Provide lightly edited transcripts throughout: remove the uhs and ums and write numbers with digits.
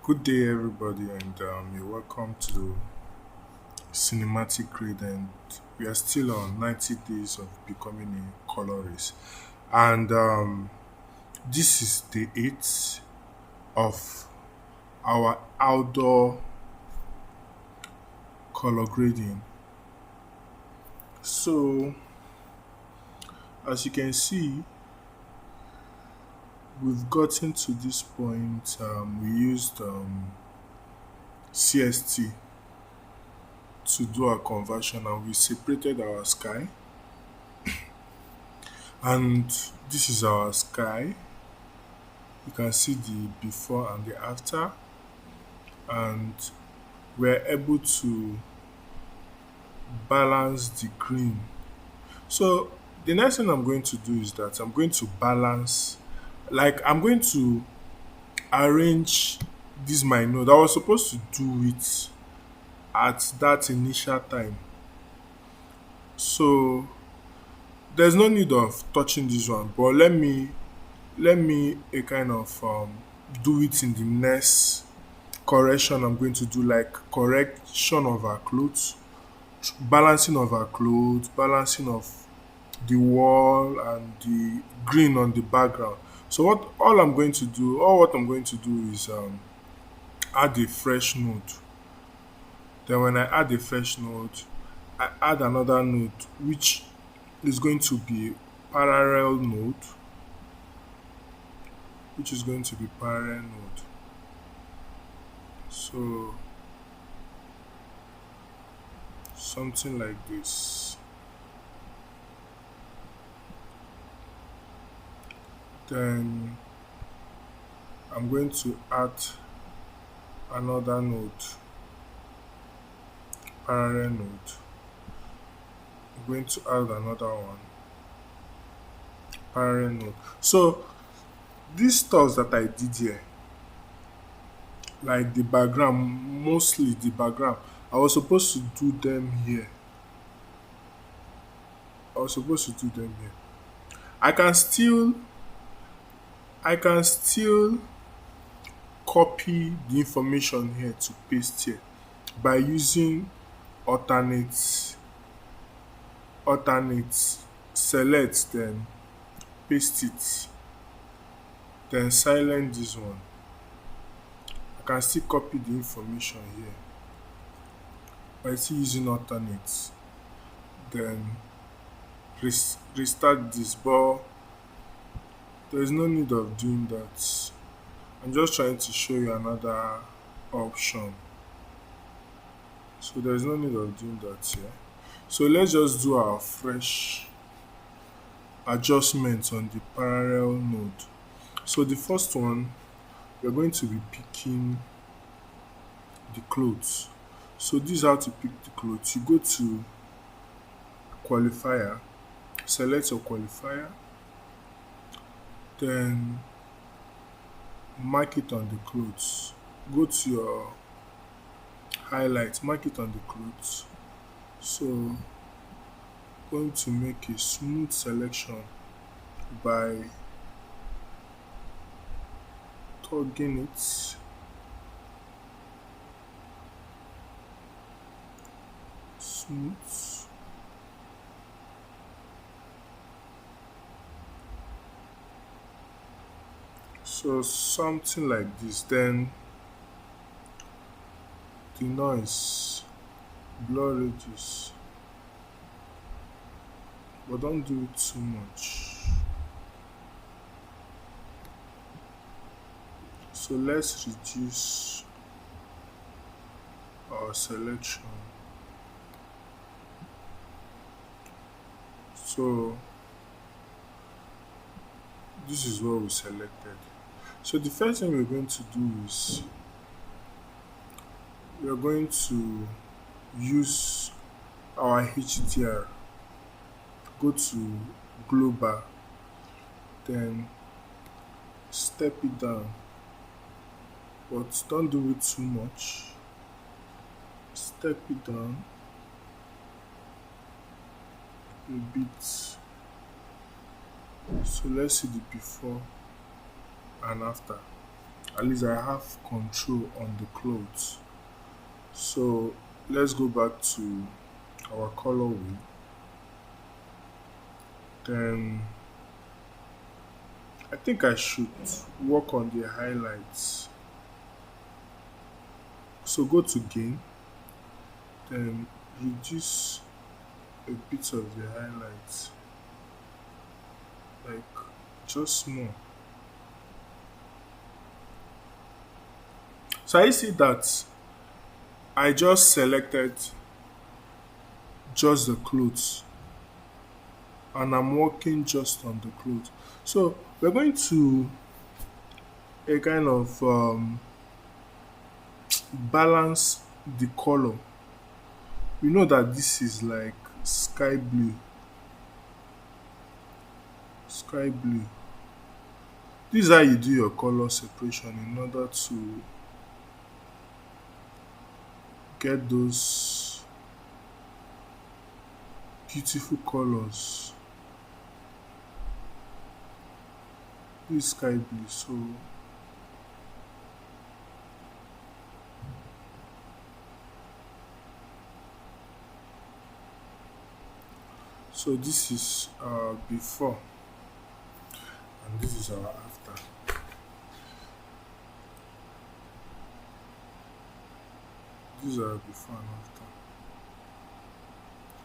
Good day, everybody, and you're welcome to Cinematic Grade. And we are still on 90 days of becoming a colorist. And this is the 8th of our outdoor color grading. So, as you can see, we've gotten to this point. We used CST to do our conversion, and we separated our sky. And this is our sky. You can see the before and the after, and we're able to balance the green. So the next thing I'm going to do is that I'm going to balance, like I'm going to arrange this my node. I was supposed to do it at that initial time. So there's no need of touching this one, but let me a kind of do it in the next correction I'm going to do, like correction of our clothes, balancing of our clothes, balancing of the wall and the green on the background. So what I'm going to do is add a fresh node. Then when I add a fresh node, I add another node which is going to be parallel node, which is going to be parallel node. So something like this. Then I'm going to add another node, parallel node. I'm going to add another one, parallel node. So these stuff that I did here, like the background, mostly the background, I was supposed to do them here. I was supposed to do them here. I can still I can still copy the information here to paste here by using alternate alternate select, then paste it, then silent this one. I can still copy the information here by still using alternate, then restart this, but there is no need of doing that. I'm just trying to show you another option, so there is no need of doing that here. So let's just do our fresh adjustments on the parallel node. So the first one, we're going to be picking the clothes. So this is how to pick the clothes. You go to qualifier, select your qualifier, then mark it on the clothes. Go to your highlight, mark it on the clothes. So going to make a smooth selection by tugging it, smooth. So something like this. Then the noise, blur reduce, but don't do it too much. So let's reduce our selection. So this is what we selected. So the first thing we're going to do is we're going to use our HDR. Go to global, then step it down, but don't do it too much. Step it down a bit. So let's see the before and after. At least I have control on the clothes. So let's go back to our color wheel. Then I think I should work on the highlights. So go to gain, then reduce a bit of the highlights, like just small. So I see that I just selected just the clothes and I'm working just on the clothes. So we're going to a kind of balance the color. We know that this is like sky blue, sky blue. This is how you do your color separation in order to get those beautiful colors. This is sky blue, so this is before and this is our after. These are before and after.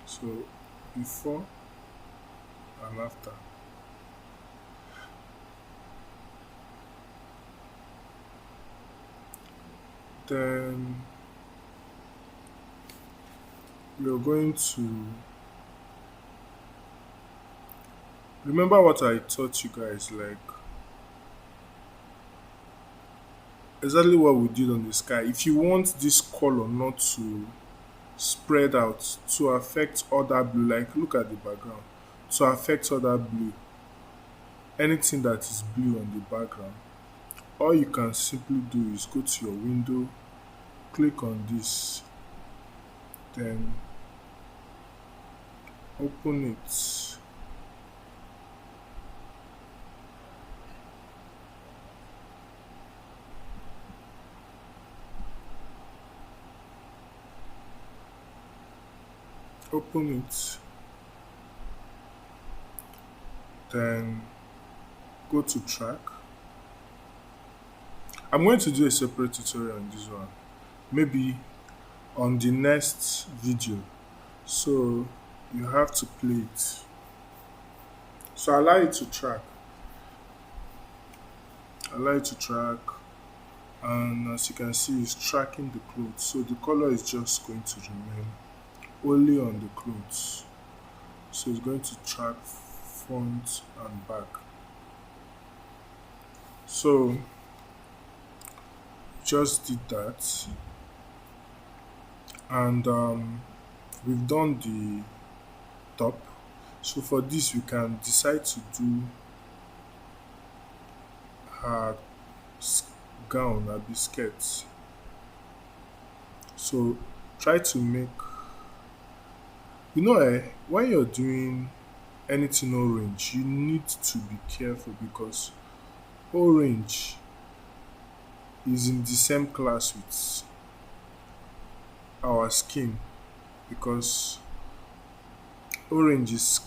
So before and after. Then we're going to remember what I taught you guys, like exactly what we did on the sky. If you want this color not to spread out to affect other blue, like look at the background, to affect other blue, anything that is blue on the background, all you can simply do is go to your window, click on this, then open it. Open it, then go to track. I'm going to do a separate tutorial on this one, maybe on the next video. So you have to play it. So allow it to track. Allow it to track, and as you can see, it's tracking the clothes. So the color is just going to remain only on the clothes. So it's going to track front and back. So just did that, and we've done the top. So for this, we can decide to do her gown, her skirt. So try to make, when you're doing anything orange, you need to be careful because orange is in the same class with our skin, because orange is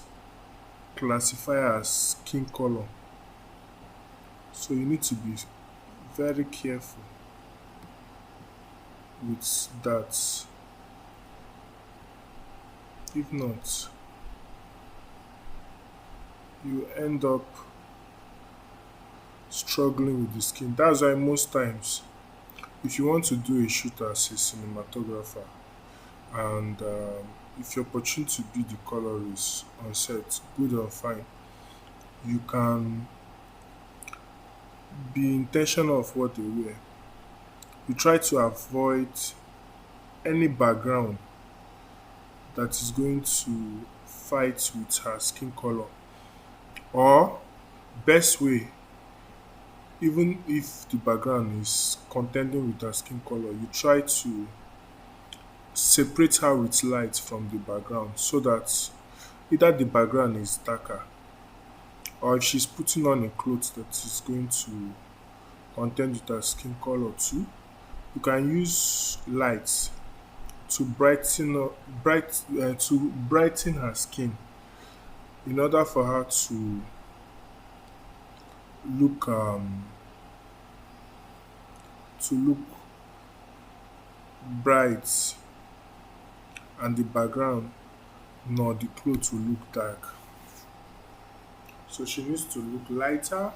classified as skin color. So you need to be very careful with that. If not, you end up struggling with the skin. That's why most times, if you want to do a shoot as a cinematographer, and if your opportunity to be the colorist on set, good or fine, you can be intentional of what they wear. You try to avoid any background that is going to fight with her skin color. Or, best way, even if the background is contending with her skin color, you try to separate her with light from the background so that either the background is darker, or if she's putting on a cloth that is going to content with her skin color too. You can use lights to brighten her skin in order for her to look look bright, and the background nor the clothes will look dark. So she needs to look lighter.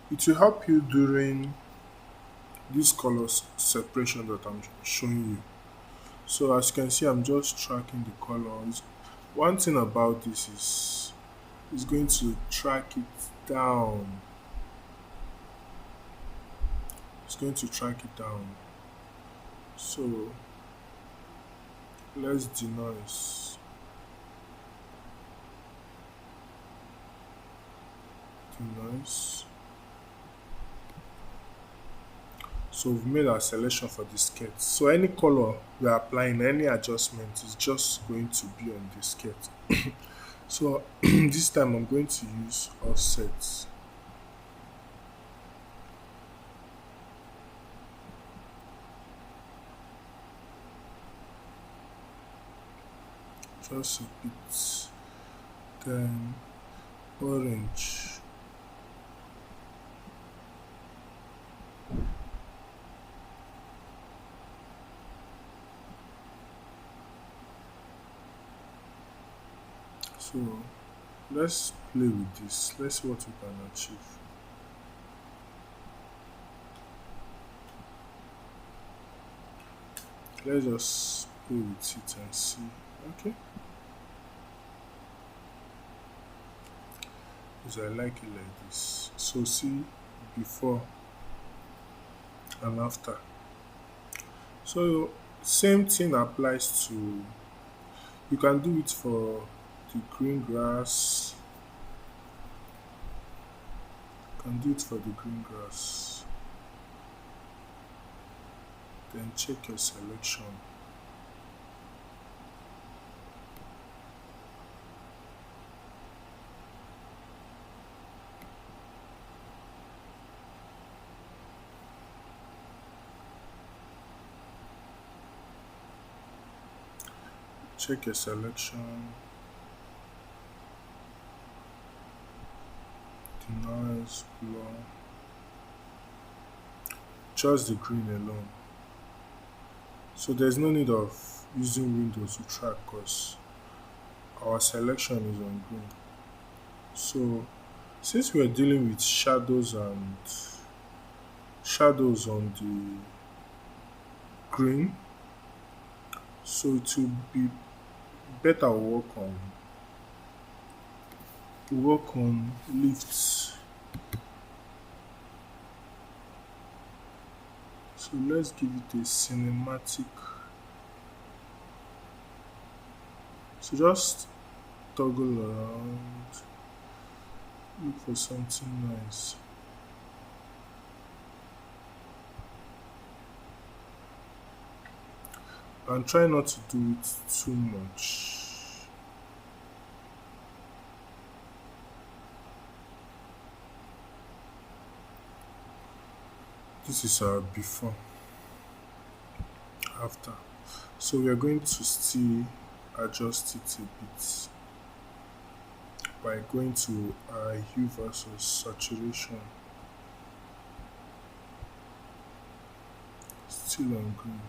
It will help you during this separation that I'm showing you. So as you can see, I'm just tracking the colors. One thing about this is it's going to track it down. It's going to track it down. So let's denoise. Denoise. So we've made our selection for the skirt. So any color we are applying, any adjustment is just going to be on the skirt. So this time I'm going to use offset. Just a bit. Then orange. So let's play with this. Let's see what we can achieve. Let's just play with it and see. Okay. Because I like it like this. So see before and after. So same thing applies to, you can do it for the green grass. You can do it for the green grass. Then check your selection. Check your selection. Denoise, blur. Just the green alone. So there's no need of using windows to track because our selection is on green. So since we're dealing with shadows and shadows on the green, so it will be better work on lifts. So let's give it a cinematic. So just toggle around, look for something nice. And try not to do it too much. This is our before, after. So we are going to still adjust it a bit by going to hue versus saturation. Still on green.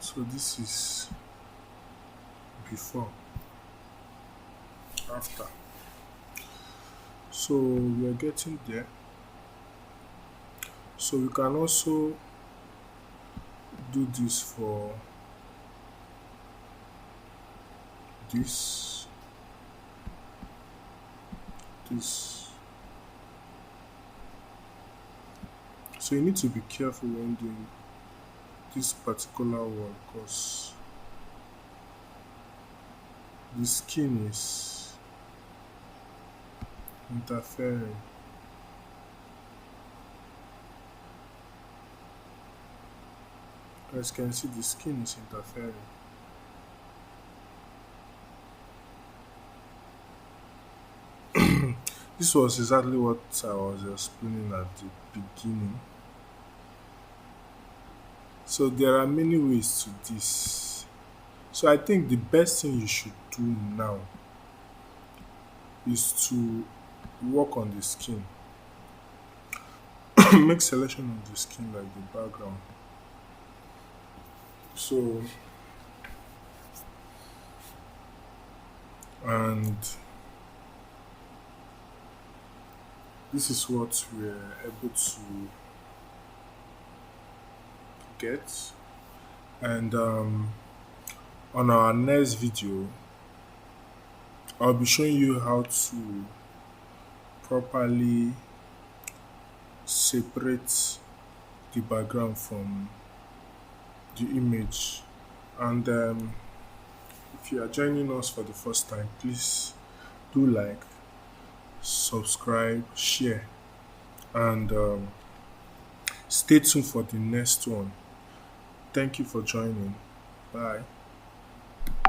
So this is before, after. So we are getting there. So we can also do this for this, this. So you need to be careful when doing this particular one because The skin is interfering. As you can see, the skin is interfering. This was exactly what I was explaining at the beginning. So there are many ways to this. So I think the best thing you should do now is to work on the skin. Make selection of the skin like the background. So and this is what we're able to get. And on our next video, I'll be showing you how to properly separate the background from the image. And if you are joining us for the first time, please do like, subscribe, share, and stay tuned for the next one. Thank you for joining. Bye.